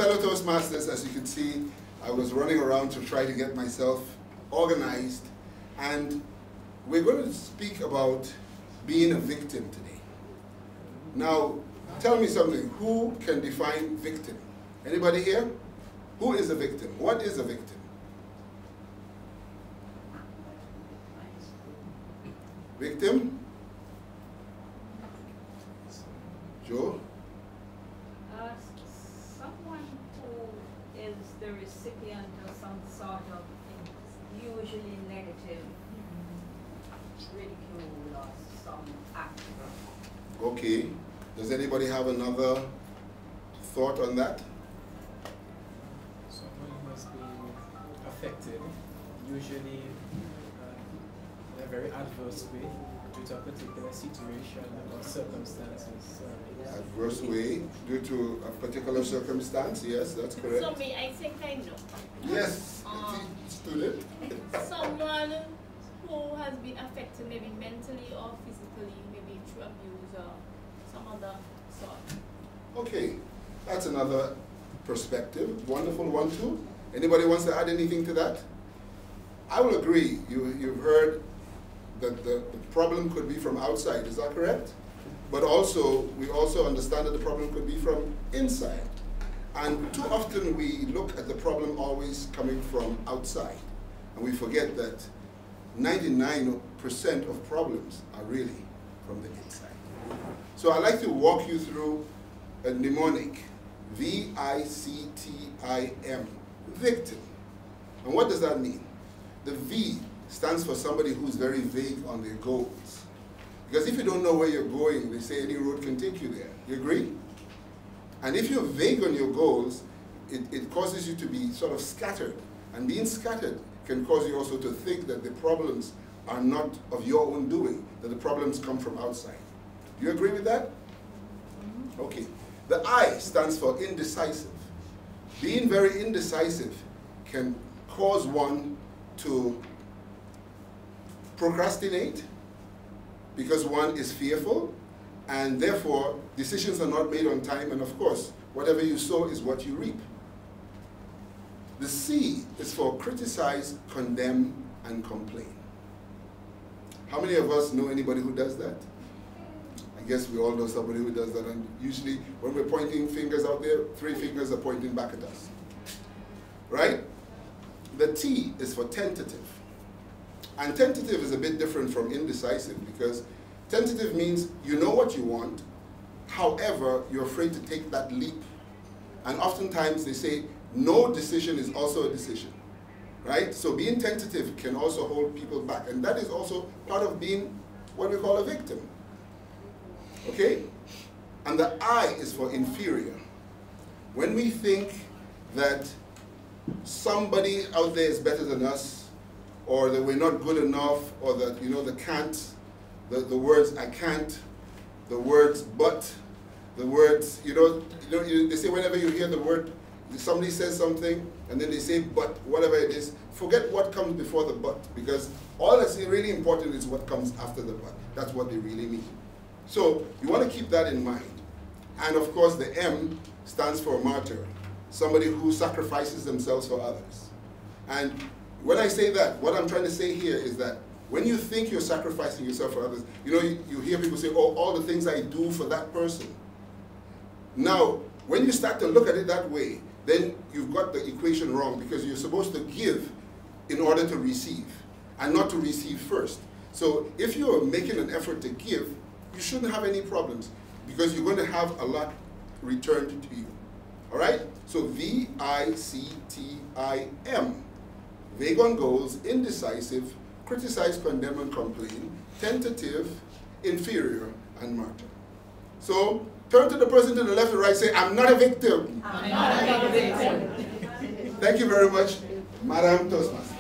fellow Toastmasters, as you can see, I was running around to try to get myself organized, and we're going to speak about being a victim today. Now, tell me something. Who can define victim? Anybody here? Who is a victim? What is a victim? Victim? Joe? Someone who is the recipient of some sort of usually negative ridicule or some act. Okay. Does anybody have another thought on that? Someone must be affected, usually in a very adverse way, due to a particular situation or circumstances. Adverse way due to a particular circumstance, yes, that's correct. So me, I think I know. Yes, student. Someone who has been affected maybe mentally or physically, maybe through abuse or some other sort. Okay, that's another perspective. Wonderful one too. Anybody wants to add anything to that? I will agree. You've heard that the problem could be from outside, is that correct? But also, we also understand that the problem could be from inside. And too often we look at the problem always coming from outside. And we forget that 99% of problems are really from the inside. So I'd like to walk you through a mnemonic, V-I-C-T-I-M, victim. And what does that mean? The V stands for somebody who's very vague on their goals. Because if you don't know where you're going, they say any road can take you there. You agree? And if you're vague on your goals, it causes you to be sort of scattered. And being scattered can cause you also to think that the problems are not of your own doing, that the problems come from outside. Do you agree with that? Okay. The I stands for indecisive. Being very indecisive can cause one to procrastinate because one is fearful, and therefore decisions are not made on time, and of course, whatever you sow is what you reap. The C is for criticize, condemn, and complain. How many of us know anybody who does that? I guess we all know somebody who does that, and usually when we're pointing fingers out there, 3 fingers are pointing back at us. Right? The T is for tentative. And tentative is a bit different from indecisive, because tentative means you know what you want, however, you're afraid to take that leap. And oftentimes they say, no decision is also a decision, right? So being tentative can also hold people back. And that is also part of being what we call a victim, okay? And the I is for inferior. When we think that somebody out there is better than us, or that we're not good enough, or that, you know, the can't, the words I can't, the words but, the words, they say whenever you hear the word, somebody says something, and then they say but, whatever it is, forget what comes before the but, because all that's really important is what comes after the but. That's what they really mean. So you want to keep that in mind. And of course the M stands for martyr, somebody who sacrifices themselves for others. And when I say that, what I'm trying to say here is that when you think you're sacrificing yourself for others, you hear people say, oh, all the things I do for that person. Now, when you start to look at it that way, then you've got the equation wrong, because you're supposed to give in order to receive, and not to receive first. So if you're making an effort to give, you shouldn't have any problems, because you're going to have a lot returned to you. All right? So V-I-C-T-I-M. Vague on goals, indecisive, criticize, condemn, and complain, tentative, inferior, and martyr. So turn to the person to the left and right, say, I'm not a victim. I'm not a victim. Thank you very much, Madam Toastmaster.